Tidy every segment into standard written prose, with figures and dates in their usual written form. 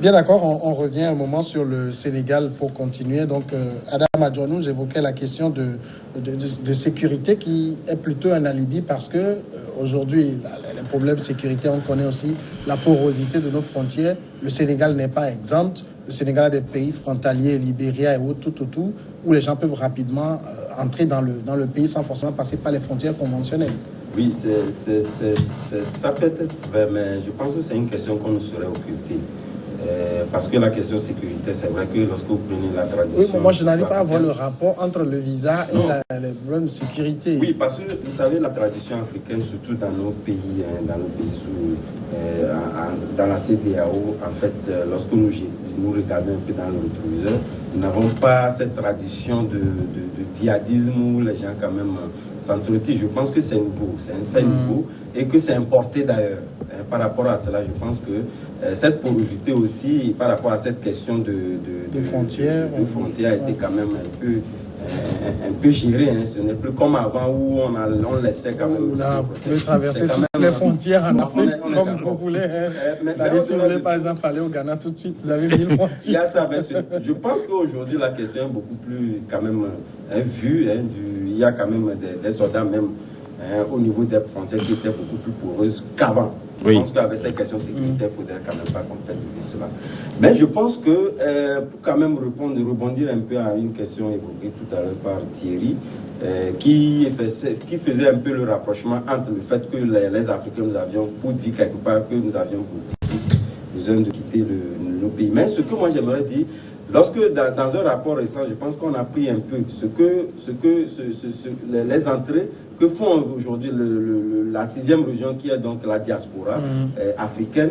Bien d'accord, on revient un moment sur le Sénégal pour continuer. Donc, Adam Adjonou, j'évoquais la question de sécurité qui est plutôt un alibi parce que aujourd'hui, les problèmes de sécurité, on connaît aussi la porosité de nos frontières. Le Sénégal n'est pas exempt. Le Sénégal a des pays frontaliers, Libéria et autres, tout, où les gens peuvent rapidement entrer dans le pays sans forcément passer par les frontières conventionnelles. Oui, ça peut être vrai, mais je pense que c'est une question qu'on nous serait occupé. Parce que la question sécurité, c'est vrai que lorsque vous prenez la tradition... Oui, mais moi je n'arrive pas à voir le rapport entre le visa et les problèmes de sécurité. Oui, parce que vous savez, la tradition africaine, surtout dans nos pays, dans la CEDEAO, en fait, lorsque nous regardons un peu dans le rétroviseur, nous n'avons pas cette tradition de djihadisme où les gens quand même s'entretuent. Je pense que c'est nouveau, c'est un fait nouveau et que c'est importé d'ailleurs. Par rapport à cela, je pense que cette porosité aussi, par rapport à cette question de frontières, était quand même un peu gérée. Hein. Ce n'est plus comme avant où on laissait quand même... Vous pouvez traverser toutes les frontières en Afrique comme vous voulez. Hein. Si vous voulez par exemple aller au Ghana tout de suite, vous avez 1000 frontières. Il y a ça, je pense qu'aujourd'hui la question est beaucoup plus quand même vue. Hein, il y a quand même des soldats même au niveau des frontières qui étaient beaucoup plus poreuses qu'avant. Je pense qu'avec cette question sécuritaire, il ne faudrait quand même pas qu'on perde de vue cela. Mais je pense que, pour quand même rebondir un peu à une question évoquée tout à l'heure par Thierry, qui faisait un peu le rapprochement entre le fait que les Africains, nous avions, pour dire quelque part que nous avions besoin de quitter nos pays. Mais ce que moi j'aimerais dire, lorsque dans un rapport récent, je pense qu'on a pris un peu les entrées que font aujourd'hui la 6e région qui est donc la diaspora africaine.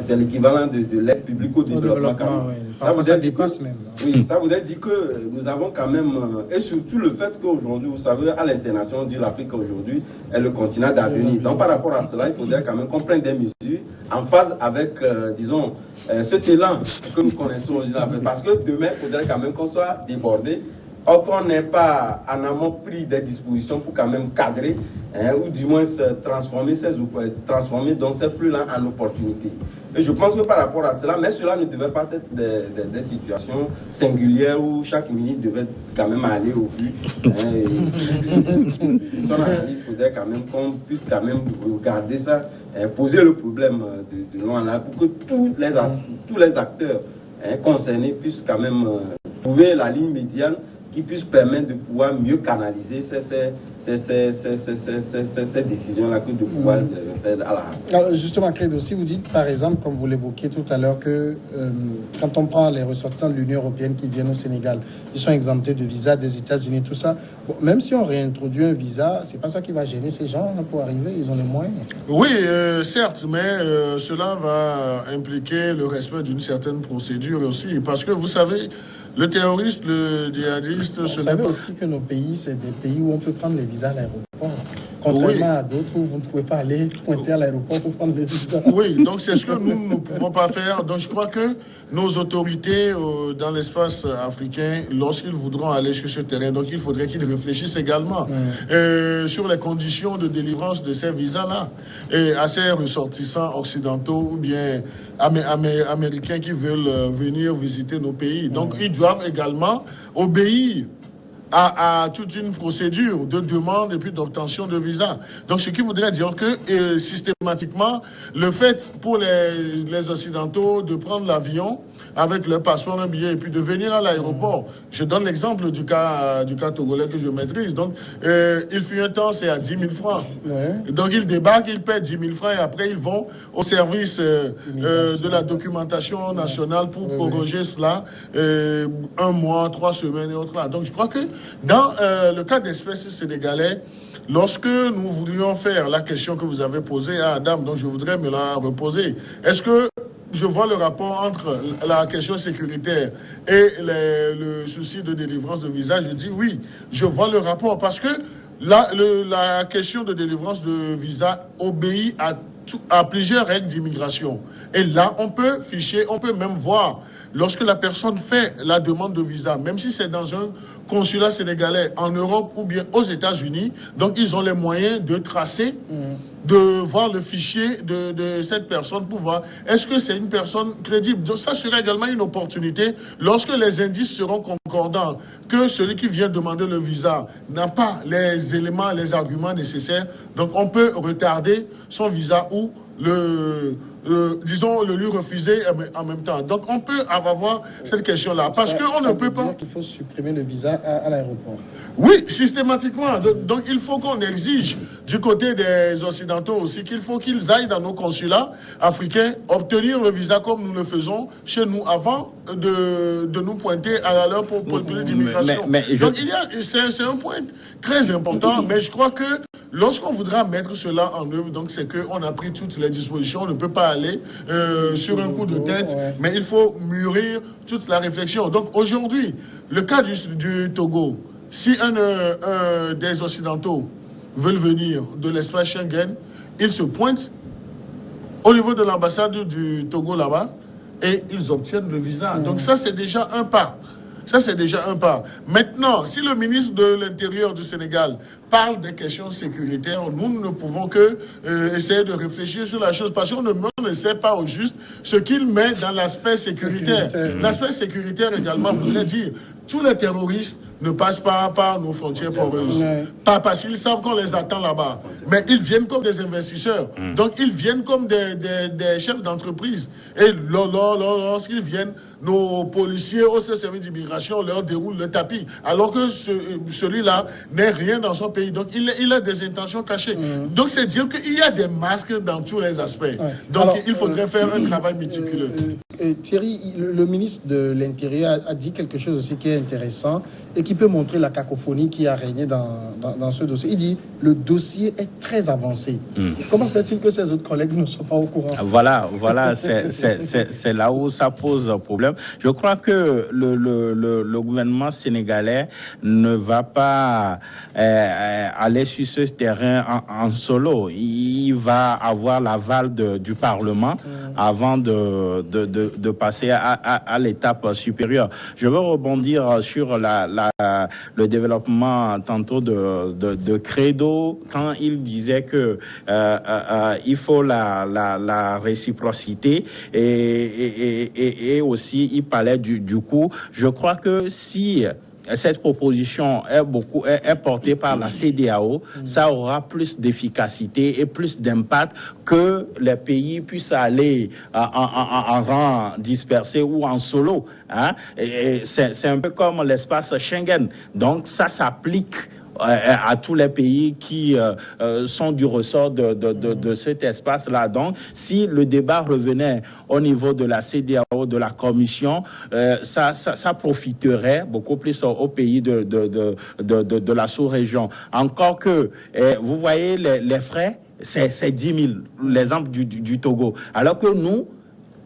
C'est l'équivalent de l'aide publique au développement. Oui. Ça dépasse même. Oui, ça voudrait dire que nous avons quand même... et surtout le fait qu'aujourd'hui, vous savez, à l'international, on dit l'Afrique aujourd'hui est le continent d'avenir. Donc par rapport à cela, il faudrait quand même qu'on prenne des mesures en phase avec, disons, cet élan que nous connaissons aujourd'hui. Parce que demain, il faudrait quand même qu'on soit débordé. Or qu'on n'ait pas en amont pris des dispositions pour quand même cadrer, ou du moins transformer donc ces flux-là en opportunités. Et je pense que par rapport à cela, mais cela ne devait pas être des situations singulières où chaque ministre devait quand même aller au but. Il faudrait quand même qu'on puisse quand même regarder ça, poser le problème de loin là, pour que tous les acteurs concernés puissent quand même trouver la ligne médiane qui puisse permettre de pouvoir mieux canaliser ces décisions-là que de pouvoir le faire à la... Alors justement, Credo, si vous dites, par exemple, comme vous l'évoquiez tout à l'heure, que quand on prend les ressortissants de l'Union européenne qui viennent au Sénégal, ils sont exemptés de visa des États-Unis, tout ça. Bon, même si on réintroduit un visa, c'est pas ça qui va gêner ces gens pour arriver, ils ont les moyens. Oui, certes, mais cela va impliquer le respect d'une certaine procédure aussi, parce que vous savez, le terroriste, le djihadiste... Vous savez aussi que nos pays, c'est des pays où on peut prendre les visas à l'aéroport. Contrairement à d'autres où vous ne pouvez pas aller pointer à l'aéroport pour prendre les visas. Oui, donc c'est ce que nous ne pouvons pas faire. Donc je crois que nos autorités dans l'espace africain, lorsqu'ils voudront aller sur ce terrain, donc il faudrait qu'ils réfléchissent également sur les conditions de délivrance de ces visas-là. Et à ces ressortissants occidentaux ou bien américains qui veulent venir visiter nos pays. Donc ils doivent également obéir à toute une procédure de demande et puis d'obtention de visa. Donc, ce qui voudrait dire que systématiquement, le fait pour les Occidentaux de prendre l'avion avec leur passeport, un billet et puis de venir à l'aéroport. Je donne l'exemple du cas togolais que je maîtrise. Donc, il fut un temps, c'est à 10 000 francs. Ouais. Donc, ils débarquent, ils paient 10 000 francs et après, ils vont au service de la documentation nationale pour proroger cela 1 mois, 3 semaines et autres là. Donc, je crois que dans le cas d'espèces sénégalais, lorsque nous voulions faire la question que vous avez posée à Adam, donc je voudrais me la reposer, est-ce que je vois le rapport entre la question sécuritaire et le souci de délivrance de visa? Je dis oui, je vois le rapport parce que la question de délivrance de visa obéit à plusieurs règles d'immigration. Et là, on peut ficher, on peut même voir lorsque la personne fait la demande de visa, même si c'est dans un consulat sénégalais en Europe ou bien aux États-Unis, donc ils ont les moyens de tracer, de voir le fichier de cette personne pour voir est-ce que c'est une personne crédible. Donc ça serait également une opportunité lorsque les indices seront concordants que celui qui vient demander le visa n'a pas les éléments, les arguments nécessaires. Donc on peut retarder son visa ou disons, le lui refuser en même temps. Donc, on peut avoir cette question-là. Parce qu'on ne peut pas... Il faut supprimer le visa à l'aéroport. Oui, systématiquement. Donc, il faut qu'on exige du côté des Occidentaux aussi qu'il faut qu'ils aillent dans nos consulats africains obtenir le visa comme nous le faisons chez nous avant de nous pointer à l'heure pour le police d'immigration. Donc, c'est un point très important, mais je crois que lorsqu'on voudra mettre cela en œuvre, donc c'est qu'on a pris toutes les dispositions, on ne peut pas aller sur un coup de tête, mais il faut mûrir toute la réflexion. Donc aujourd'hui, le cas du Togo, si un des Occidentaux veulent venir de l'espace Schengen, ils se pointent au niveau de l'ambassade du Togo là-bas et ils obtiennent le visa. Donc ça, c'est déjà un pas. Ça, c'est déjà un pas. Maintenant, si le ministre de l'Intérieur du Sénégal parle des questions sécuritaires, nous ne pouvons que essayer de réfléchir sur la chose parce qu'on ne sait pas au juste ce qu'il met dans l'aspect sécuritaire. L'aspect sécuritaire également voudrait dire tous les terroristes ne passent pas par nos frontières poreuses. Pas parce qu'ils savent qu'on les attend là-bas. Mais ils viennent comme des investisseurs. Donc, ils viennent comme des chefs d'entreprise. Et lorsqu'ils viennent, nos policiers au service d'immigration leur déroulent le tapis. Alors que celui-là n'est rien dans son pays. Donc, il a des intentions cachées. Donc, c'est dire qu'il y a des masques dans tous les aspects. Donc, alors, il faudrait faire un travail méticuleux. Thierry, le ministre de l'Intérieur a dit quelque chose aussi qui est intéressant et qui peut montrer la cacophonie qui a régné dans ce dossier. Il dit le dossier est très avancé. Comment se fait-il que ses autres collègues ne sont pas au courant? Voilà, c'est là où ça pose problème. Je crois que le gouvernement sénégalais ne va pas aller sur ce terrain en solo. Il va avoir l'aval du Parlement avant de passer à l'étape supérieure. Je veux rebondir sur le développement tantôt de Credo quand il disait que il faut la réciprocité et aussi il parlait du coût. Je crois que si cette proposition est portée par la CEDEAO, ça aura plus d'efficacité et plus d'impact que les pays puissent aller en rang dispersé ou en solo. Hein? C'est un peu comme l'espace Schengen. Donc ça s'applique à tous les pays qui sont du ressort de cet espace-là. Donc, si le débat revenait au niveau de la CEDEAO, de la Commission, ça profiterait beaucoup plus aux pays de la sous-région. Encore que, vous voyez, les frais, c'est 10 000, l'exemple du Togo. Alors que nous,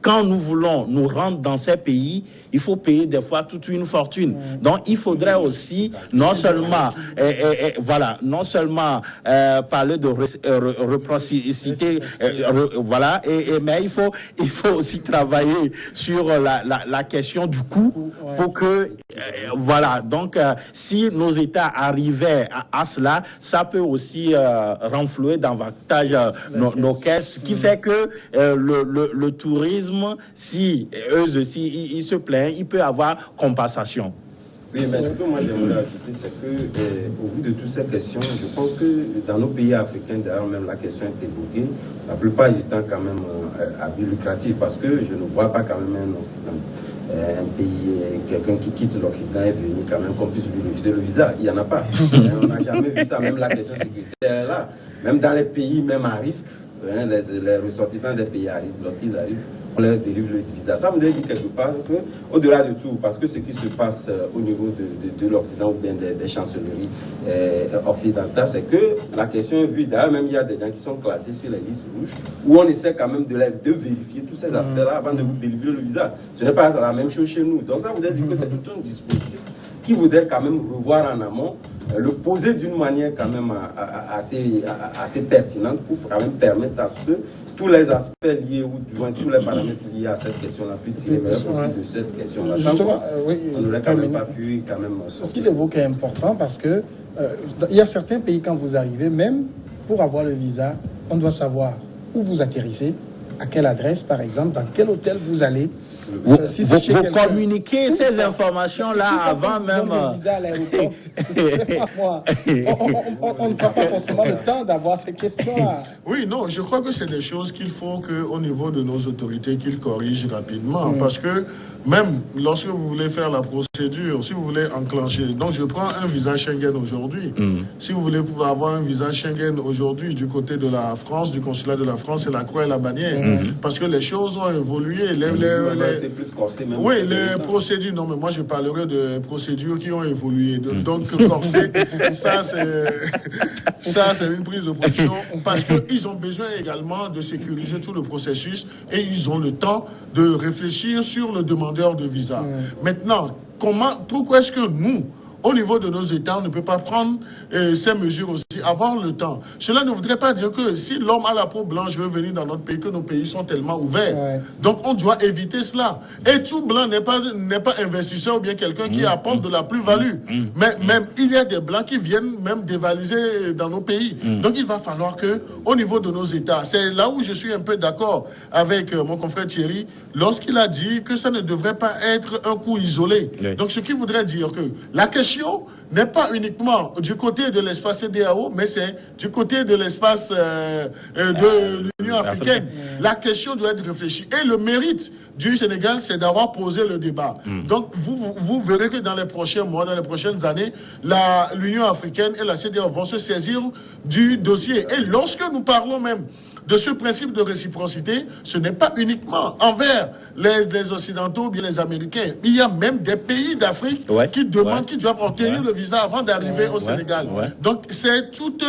quand nous voulons nous rendre dans ces pays, il faut payer des fois toute une fortune. Donc, il faudrait aussi non seulement parler de réciprocité, mais il faut aussi travailler sur la question du coût pour que donc si nos États arrivaient à cela, ça peut aussi renflouer davantage nos caisses, ce qui fait que le tourisme, si eux aussi ils se plaignent, il peut avoir compensation. Oui, mais ce que moi j'aimerais ajouter, c'est que au vu de toutes ces questions, je pense que dans nos pays africains, d'ailleurs même la question est évoquée, la plupart du temps quand même à but lucratif, parce que je ne vois pas quand même un Occident, un pays, quelqu'un qui quitte l'Occident est venu quand même qu'on puisse lui refuser le visa. Il n'y en a pas. On n'a jamais vu ça, même la question sécuritaire là, même dans les pays même à risque, les ressortissants des pays à risque, lorsqu'ils arrivent, on leur délivre le visa. Ça voudrait dire quelque part que, au-delà de tout, parce que ce qui se passe au niveau de l'Occident ou bien des chancelleries occidentales, c'est que la question est vue. D'ailleurs, même il y a des gens qui sont classés sur les listes rouges, où on essaie quand même de vérifier tous ces aspects-là avant de vous délivrer le visa. Ce n'est pas la même chose chez nous. Donc ça voudrait dire que c'est tout un dispositif qui voudrait quand même revoir en amont, le poser d'une manière quand même assez pertinente pour quand même permettre à ce que tous les aspects liés, ou du moins tous les paramètres liés à cette question-là, puis tirer meilleur profit de cette question-là. Justement, on n'aurait quand même pas pu ce qu'il évoque est important parce que il y a certains pays, quand vous arrivez, même pour avoir le visa, on doit savoir où vous atterrissez, à quelle adresse, par exemple, dans quel hôtel vous allez. Vous communiquez ces informations-là avant même. Le visa à l'aéroport, on ne prend pas forcément le temps d'avoir ces questions-là. Oui, non, je crois que c'est des choses qu'il faut qu'au niveau de nos autorités, qu'ils corrigent rapidement. Parce que même lorsque vous voulez faire la procédure, si vous voulez enclencher, donc je prends un visa Schengen aujourd'hui. Si vous voulez pouvoir avoir un visa Schengen aujourd'hui du côté de la France, du consulat de la France, c'est la croix et la bannière. Parce que les choses ont évolué. Les procédures, non, mais moi je parlerai de procédures qui ont évolué. Donc, corset, ça c'est une prise de position parce qu'ils ont besoin également de sécuriser tout le processus et ils ont le temps de réfléchir sur le demandeur de visa. Maintenant, pourquoi est-ce que nous, au niveau de nos États, on ne peut pas prendre ces mesures aussi, avoir le temps. Cela ne voudrait pas dire que si l'homme à la peau blanche veut venir dans notre pays, que nos pays sont tellement ouverts. Donc, on doit éviter cela. Et tout blanc n'est pas investisseur ou bien quelqu'un qui apporte de la plus-value. Mais même, il y a des blancs qui viennent même dévaliser dans nos pays. Donc, il va falloir que, au niveau de nos États, c'est là où je suis un peu d'accord avec mon confrère Thierry, lorsqu'il a dit que ça ne devrait pas être un coup isolé. Donc, ce qui voudrait dire que la question n'est pas uniquement du côté de l'espace CEDEAO, mais c'est du côté de l'espace de l'Union africaine. La question doit être réfléchie. Et le mérite du Sénégal, c'est d'avoir posé le débat. Donc, vous verrez que dans les prochains mois, dans les prochaines années, l'Union africaine et la CEDEAO vont se saisir du dossier. Et lorsque nous parlons même de ce principe de réciprocité, ce n'est pas uniquement envers les Occidentaux ou bien les Américains. Il y a même des pays d'Afrique qui demandent, qui doivent obtenir le visa avant d'arriver au Sénégal. Donc, c'est toute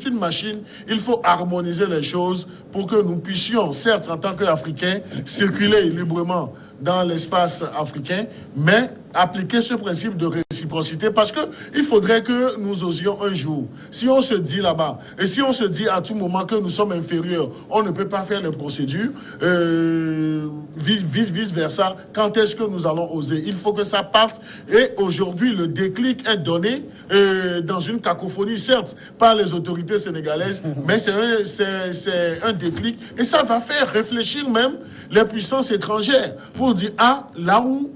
une machine. Il faut harmoniser les choses pour que nous puissions, certes, en tant qu'Africains, circuler librement dans l'espace africain, mais appliquer ce principe de réciprocité parce que il faudrait que nous osions un jour, si on se dit là-bas et si on se dit à tout moment que nous sommes inférieurs, on ne peut pas faire les procédures, vice versa, quand est-ce que nous allons oser? Il faut que ça parte et aujourd'hui le déclic est donné dans une cacophonie, certes, par les autorités sénégalaises, mais c'est un déclic et ça va faire réfléchir même les puissances étrangères pour dire, là où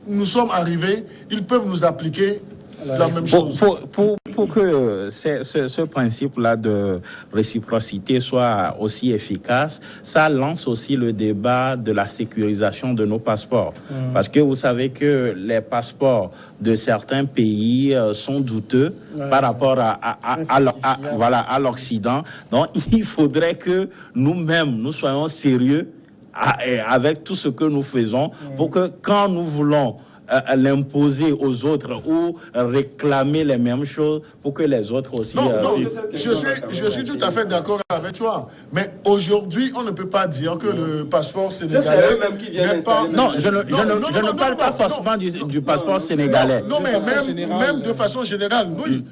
nous sommes arrivés, ils peuvent nous appliquer la même chose. Pour que ce principe-là de réciprocité soit aussi efficace, ça lance aussi le débat de la sécurisation de nos passeports. Parce que vous savez que les passeports de certains pays sont douteux par rapport à l'Occident. Donc, il faudrait que nous-mêmes, nous soyons sérieux avec tout ce que nous faisons pour que quand nous voulons l'imposer aux autres ou réclamer les mêmes choses pour que les autres aussi... Je suis tout à fait d'accord avec toi. Mais aujourd'hui, on ne peut pas dire que le passeport sénégalais n'est pas... Non, je ne parle pas forcément du passeport sénégalais. Non, mais même de façon générale, oui,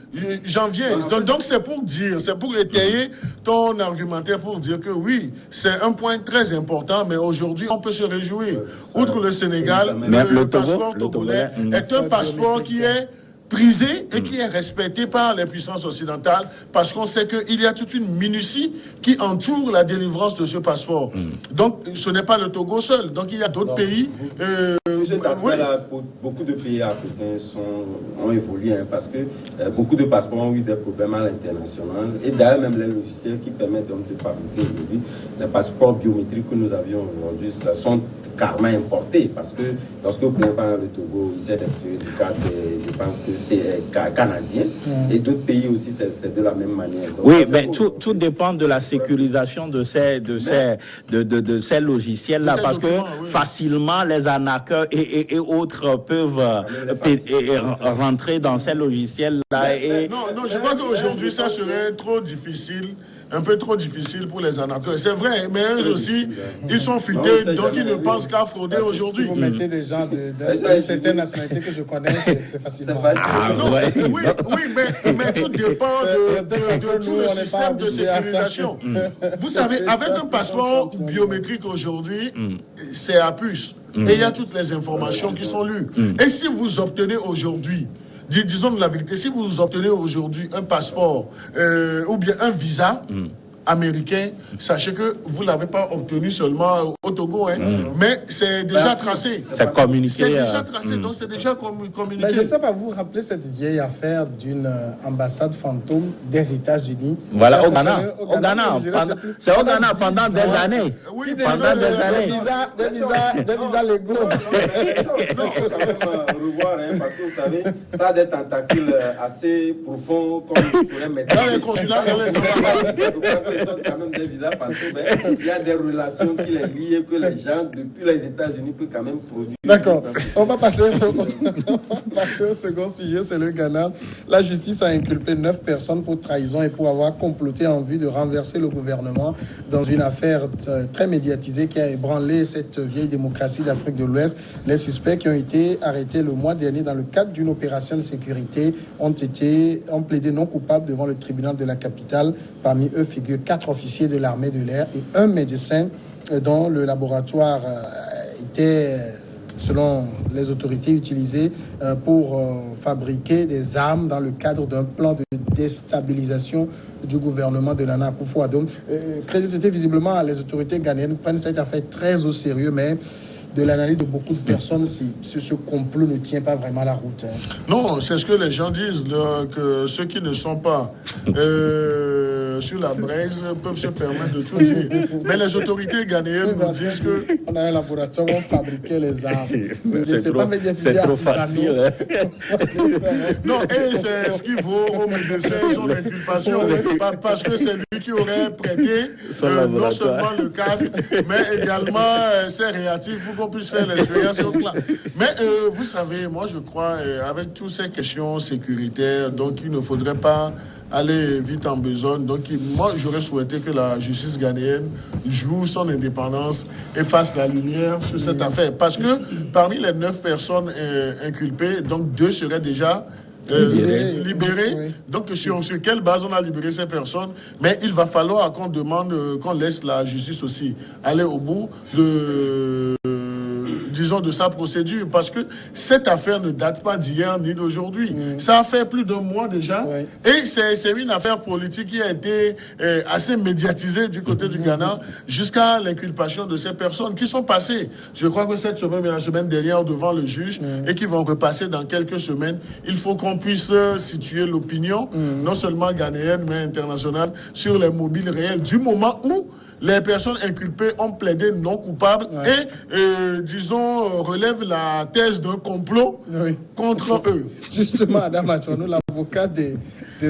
j'en viens. Donc c'est pour dire, c'est pour étayer ton argumentaire pour dire que oui, c'est un point très important, mais aujourd'hui, on peut se réjouir. Outre le Sénégal, le passeport togolais est un passeport qui est prisé et qui est respecté par les puissances occidentales parce qu'on sait qu'il y a toute une minutie qui entoure la délivrance de ce passeport. Donc, ce n'est pas le Togo seul. Donc, il y a d'autres pays. Beaucoup de pays africains ont évolué parce que beaucoup de passeports ont eu des problèmes à l'international. Et d'ailleurs, même les logiciels qui permettent donc de fabriquer aujourd'hui les passeports biométriques que nous avions aujourd'hui, sont carrément importés parce que lorsque vous prenez par exemple le Togo, il s'est exprimé du cadre, je pense que c'est canadien et d'autres pays aussi c'est de la même manière. Donc, oui, mais tout dépend de la sécurisation de ces logiciels-là parce que facilement les arnaqueurs et autres peuvent rentrer dans ces logiciels-là. Non, je crois qu'aujourd'hui ça serait trop difficile un peu trop difficile pour les arnaqueurs. C'est vrai, mais eux aussi, ils sont futés, donc ils ne pensent qu'à frauder aujourd'hui. Si vous mettez des gens d'une certaine nationalité que je connais, c'est facilement. Oui, mais tout dépend de tout le système de sécurisation. Vous savez, avec un passeport biométrique aujourd'hui, c'est à puce. Et il y a toutes les informations qui sont lues. Et si vous obtenez aujourd'hui, disons la vérité, si vous obtenez aujourd'hui un passeport ou bien un visa américain, sachez que vous ne l'avez pas obtenu seulement au Togo, mais c'est déjà tracé. C'est communiqué. C'est déjà tracé, donc c'est déjà communiqué. Mais je ne sais pas, vous vous rappelez cette vieille affaire d'une ambassade fantôme des États-Unis? Voilà, au Ghana. C'est au Ghana pendant des années. Oui, pendant des années. Des visas légaux. Il faut quand même revoir, parce que vous savez, ça a des tentacules assez profonds, comme on pourrait mettre. Dans les consulats, dans les ambassades. Quand même des visas fantômes, il y a des relations qui les lient et que les gens, depuis les États-Unis, peuvent quand même produire. D'accord. On va passer au second sujet, c'est le Ghana. La justice a inculpé 9 personnes pour trahison et pour avoir comploté en vue de renverser le gouvernement dans une affaire très médiatisée qui a ébranlé cette vieille démocratie d'Afrique de l'Ouest. Les suspects qui ont été arrêtés le mois dernier dans le cadre d'une opération de sécurité ont plaidé non coupables devant le tribunal de la capitale. Parmi eux figurent 4 officiers de l'armée de l'air et un médecin dont le laboratoire était, selon les autorités, utilisé pour fabriquer des armes dans le cadre d'un plan de déstabilisation du gouvernement de Nana Akufo-Addo. Crédibilité, visiblement, les autorités ghanéennes prennent cette affaire très au sérieux, mais de l'analyse de beaucoup de personnes, ce complot ne tient pas vraiment la route. Non, c'est ce que les gens disent, que ceux qui ne sont pas sur la braise peuvent se permettre de tout dire. Mais les autorités ghanéennes nous disent que... On a un laboratoire où on fabriquait les armes. C'est trop facile. Non, et c'est ce qui vaut au médecin son inculpation, parce que c'est lui qui aurait prêté non seulement le cadre, mais également ses réactifs pour qu'on puisse faire l'expérience au plan. Mais vous savez, moi je crois, avec toutes ces questions sécuritaires, donc il ne faudrait pas aller vite en besogne. Donc moi j'aurais souhaité que la justice ghanéenne joue son indépendance et fasse la lumière sur cette affaire. Parce que parmi les 9 personnes inculpées, donc 2 seraient déjà libérés. Oui. Donc sur quelle base on a libéré ces personnes? Mais il va falloir qu'on demande, qu'on laisse la justice aussi aller au bout de sa procédure, parce que cette affaire ne date pas d'hier ni d'aujourd'hui. Ça a fait plus d'un mois déjà, et c'est une affaire politique qui a été assez médiatisée du côté du Ghana jusqu'à l'inculpation de ces personnes qui sont passées, je crois que cette semaine et la semaine dernière, devant le juge, et qui vont repasser dans quelques semaines. Il faut qu'on puisse situer l'opinion, non seulement ghanéenne, mais internationale, sur les mobiles réels du moment où les personnes inculpées ont plaidé non coupables et, disons, relèvent la thèse d'un complot contre eux. Justement, Adam Adjonou, l'avocat des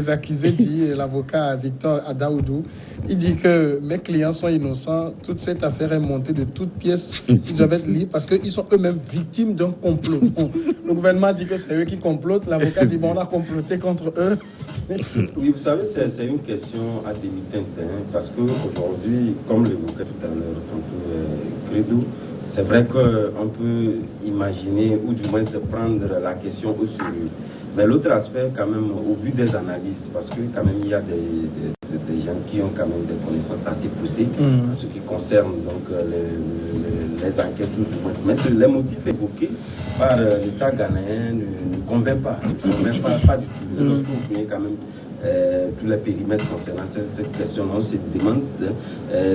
accusés dit, l'avocat Victor Adaoudou, il dit que mes clients sont innocents. Toute cette affaire est montée de toutes pièces qui doivent être liées parce qu'ils sont eux-mêmes victimes d'un complot. Bon, le gouvernement dit que c'est eux qui complotent. L'avocat dit, bon, on a comploté contre eux. Oui, vous savez, c'est une question à demi-teinte, parce qu'aujourd'hui, comme l'évoquait tout à l'heure Credo, c'est vrai qu'on peut imaginer, ou du moins se prendre la question au sérieux. Mais l'autre aspect, quand même, au vu des analyses, parce que quand même, il y a des gens qui ont quand même des connaissances assez poussées en ce qui concerne donc, les enquêtes, ou du moins. Mais les motifs évoqués par l'État ghanéen ne convainc pas. Ne convainc pas du tout. Lorsque vous prenez quand même tous les périmètres concernant cette question, on se demande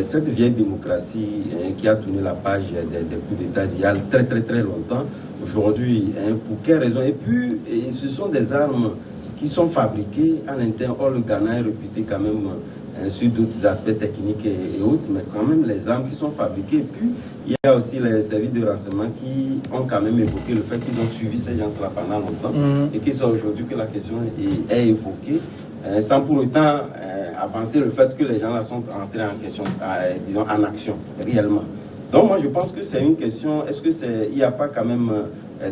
cette vieille démocratie qui a tourné la page des coups d'État il y a très très très longtemps. Aujourd'hui, pour quelle raison? Et puis, ce sont des armes qui sont fabriquées en interne. Or, le Ghana est réputé quand même sur d'autres aspects techniques et autres, mais quand même les armes qui sont fabriquées. Et puis, il y a aussi les services de renseignement qui ont quand même évoqué le fait qu'ils ont suivi ces gens-là pendant longtemps et qu'ils sont aujourd'hui que la question est évoquée, sans pour autant avancer le fait que les gens-là sont entrés en question, disons en action, réellement. Donc moi je pense que c'est une question, est-ce que il n'y a pas quand même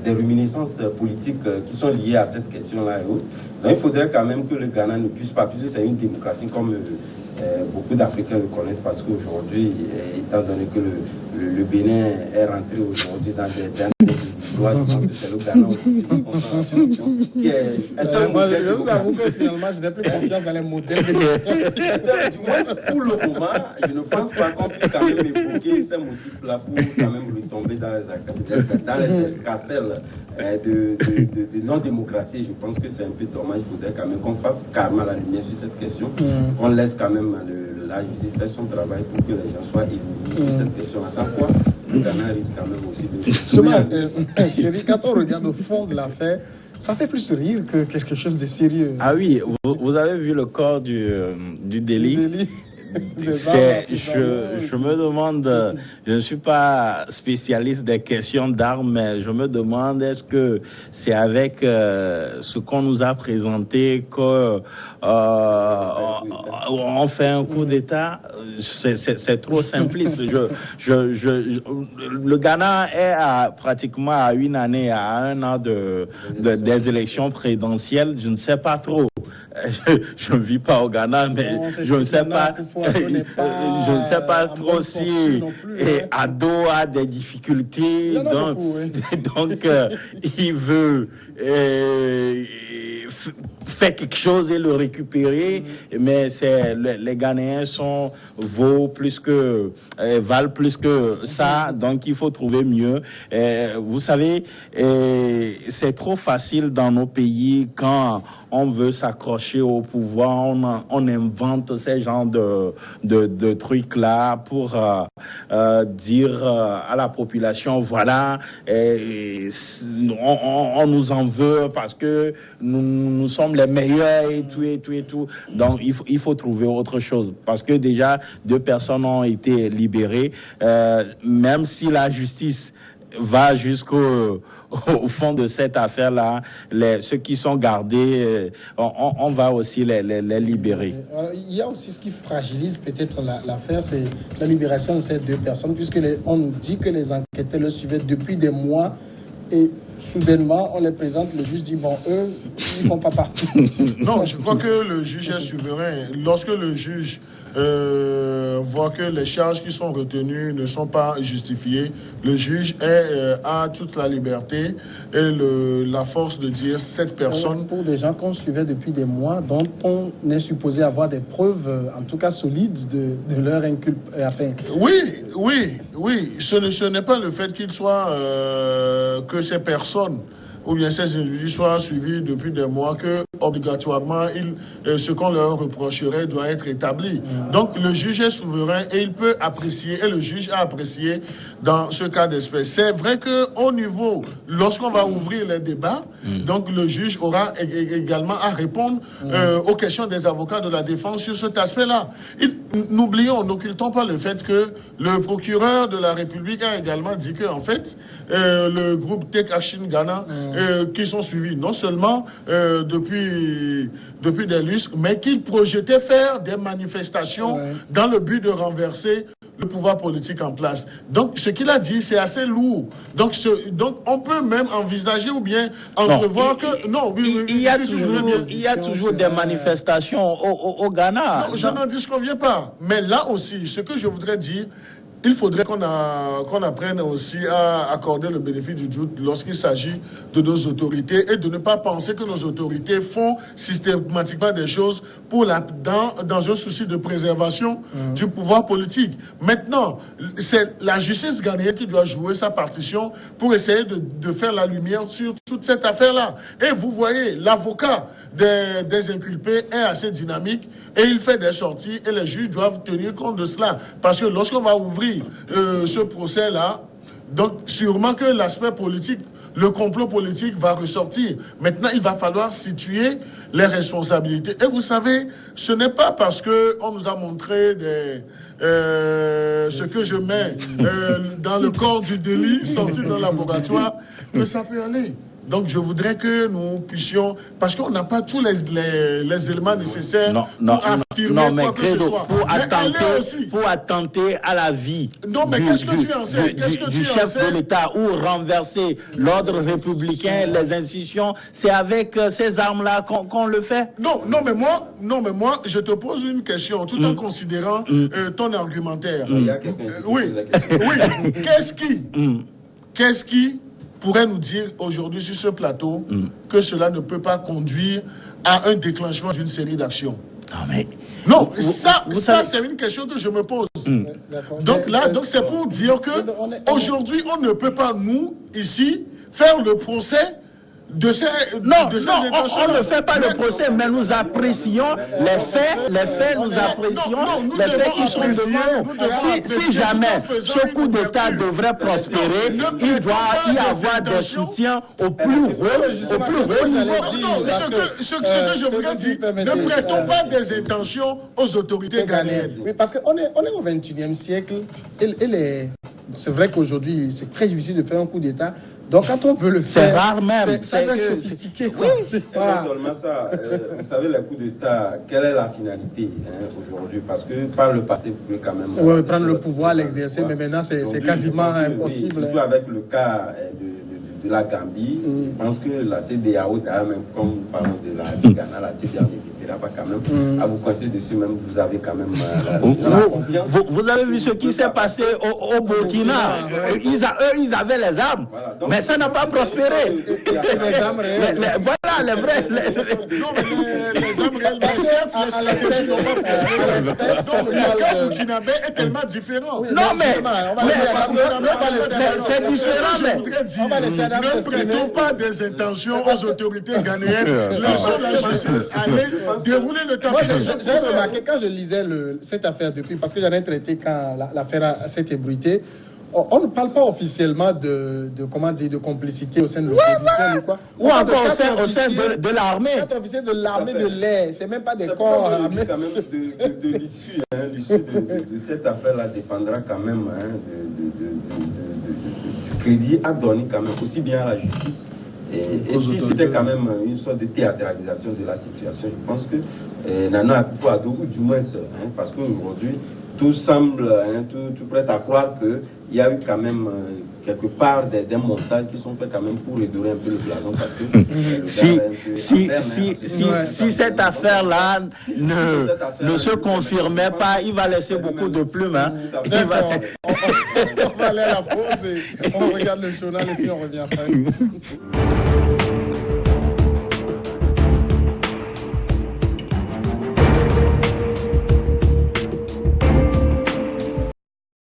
des réminiscences politiques qui sont liées à cette question-là et autres. Donc il faudrait quand même que le Ghana ne puisse pas, puisque c'est une démocratie comme beaucoup d'Africains le connaissent parce qu'aujourd'hui, étant donné que le Bénin est rentré aujourd'hui dans des je pense que c'est le Ghana aujourd'hui qui est moi, je vous avoue que finalement, je n'ai plus confiance dans les modèles. Du moins, pour le moment, je ne pense pas qu'on puisse quand même évoquer ces motifs-là pour quand même retomber dans les escarcelles de non-démocratie. Je pense que c'est un peu dommage. Il faudrait quand même qu'on fasse carrément la lumière sur cette question. On laisse quand même la justice faire son travail pour que les gens soient évolués sur cette question. Sans quoi, le Ghana risque quand même aussi de... Thierry, quand on regarde au fond de l'affaire, ça fait plus rire que quelque chose de sérieux. Ah oui, vous avez vu le corps du délit. Je me demande, je ne suis pas spécialiste des questions d'armes, mais je me demande est-ce que c'est avec ce qu'on nous a présenté qu'on fait un coup d'État. C'est trop simpliste. Le Ghana est pratiquement à une année, à un an des élections présidentielles. Je ne sais pas trop. Je ne vis pas au Ghana, mais je ne sais pas. Je ne sais pas trop si Ado a des difficultés, donc il veut faire quelque chose et le récupérer, mais les Ghanéens valent plus que ça, donc il faut trouver mieux. Vous savez, c'est trop facile dans nos pays quand on veut s'accrocher au pouvoir, on invente ces genres de trucs-là pour dire à la population, voilà, on nous en veut parce que nous sommes les meilleurs et tout. Donc, il faut trouver autre chose. Parce que déjà, 2 personnes ont été libérées, même si la justice va jusqu'au fond de cette affaire-là, ceux qui sont gardés, on va aussi les libérer. Il y a aussi ce qui fragilise peut-être l'affaire, c'est la libération de ces 2 personnes, puisque on dit que les enquêteurs le suivaient depuis des mois et soudainement, on les présente, le juge dit, bon, eux, ils ne font pas partie. Non, je crois que le juge est souverain. Lorsque le juge voit que les charges qui sont retenues ne sont pas justifiées, le juge a toute la liberté et la force de dire cette personne... Pour des gens qu'on suivait depuis des mois, dont on est supposé avoir des preuves, en tout cas solides, de leur inculpation. Oui. Ce n'est pas le fait qu'il soit que ces personnes ou bien ces individus soient suivis depuis des mois que obligatoirement ce qu'on leur reprocherait doit être établi. Donc le juge est souverain et il peut apprécier, et le juge a apprécié dans ce cas d'espèce. C'est vrai qu'au niveau, lorsqu'on va ouvrir les débats, donc le juge aura également à répondre aux questions des avocats de la défense sur cet aspect-là. N'occultons pas le fait que le procureur de la République a également dit que, en fait, le groupe Take Action Ghana, qui sont suivis non seulement depuis des lustres, mais qu'ils projetaient faire des manifestations dans le but de renverser le pouvoir politique en place. Donc, ce qu'il a dit, c'est assez lourd. Donc, on peut même envisager ou bien entrevoir que... Non, il y a toujours des manifestations au Ghana. Non, je n'en disconviens pas. Mais là aussi, ce que je voudrais dire, il faudrait qu'on apprenne aussi à accorder le bénéfice du doute lorsqu'il s'agit de nos autorités et de ne pas penser que nos autorités font systématiquement des choses dans un souci de préservation du pouvoir politique. Maintenant, c'est la justice ghanéenne qui doit jouer sa partition pour essayer de faire la lumière sur toute cette affaire-là. Et vous voyez, l'avocat des inculpés est assez dynamique et il fait des sorties et les juges doivent tenir compte de cela. Parce que lorsqu'on va ouvrir ce procès-là, donc sûrement que l'aspect politique, le complot politique va ressortir. Maintenant, il va falloir situer les responsabilités. Et vous savez, ce n'est pas parce qu'on nous a montré ce que je mets dans le corps du délit sorti d'un laboratoire que ça peut aller. Donc, je voudrais que nous puissions, parce qu'on n'a pas tous les éléments nécessaires pour affirmer quoi que ce soit. Pour attenter à la vie du chef de l'État ou renverser l'ordre républicain, les institutions, c'est avec ces armes-là qu'on le fait. Non, mais moi, je te pose une question, tout en considérant ton argumentaire. Oui. Qu'est-ce qui pourrait nous dire aujourd'hui sur ce plateau que cela ne peut pas conduire à un déclenchement d'une série d'actions? Non, ça c'est une question que je me pose. Donc c'est pour dire que aujourd'hui, on ne peut pas, nous, ici, faire le procès de ces intentions. On ne fait pas le procès, mais nous apprécions les faits, nous apprécions les faits qui sont devant nous. Si jamais ce coup d'État devrait prospérer, il doit y avoir des soutiens au plus haut niveau. Ce que je voudrais dire, ne prêtons pas des intentions aux autorités ghanéennes. Oui, parce qu'on est au XXIe siècle, c'est vrai qu'aujourd'hui, c'est très difficile de faire un coup d'État. Donc, quand on veut le faire, c'est rare même. C'est sophistiqué. Oui, c'est pas seulement ça. Vous savez, les coups d'État, quelle est la finalité aujourd'hui? Parce que par le passé, vous pouvez quand même... Oui, prendre le pouvoir, l'exercer, mais maintenant, c'est quasiment impossible. Surtout avec le cas de la Gambie, je pense que la CEDEAO, même comme nous parlons de la Ghana, la CEDEAO n'hésitera pas quand même à vous conseiller dessus, même vous avez quand même la confiance. Vous avez vu ce qui s'est passé au Burkina. Ils avaient les armes, mais ça n'a pas prospéré. Voilà, les vrais... Les armes réelles, mais certes, les stratégies n'ont pas prospéré. Donc, le cas burkinabé est tellement différent. Non, mais c'est différent, mais... On va laisser ne prêtons pas des intentions aux autorités ghanéennes. Laissons la justice aller dérouler le temps. J'ai remarqué quand je lisais cette affaire depuis, parce que j'en ai traité quand l'affaire s'est ébruitée. On ne parle pas officiellement de complicité au sein de l'opposition ou quoi. Ou encore au sein de l'armée. 4 officiers de l'armée de l'air, c'est même pas des corps armés. Quand même de l'issue de cette affaire-là dépendra quand même du crédit à donner quand même aussi bien à la justice. Et si c'était quand même une sorte de théâtralisation de la situation, je pense que Nana Akufo-Addo, ou du moins, parce qu'aujourd'hui, tout semble, tout prête à croire qu'il y a eu quand même quelque part des montages qui sont faits quand même pour redorer un peu le blason, parce que si cette affaire-là ne se confirmait pas, il va laisser beaucoup de plumes. On va aller à la pause et on regarde le journal et puis on revient après.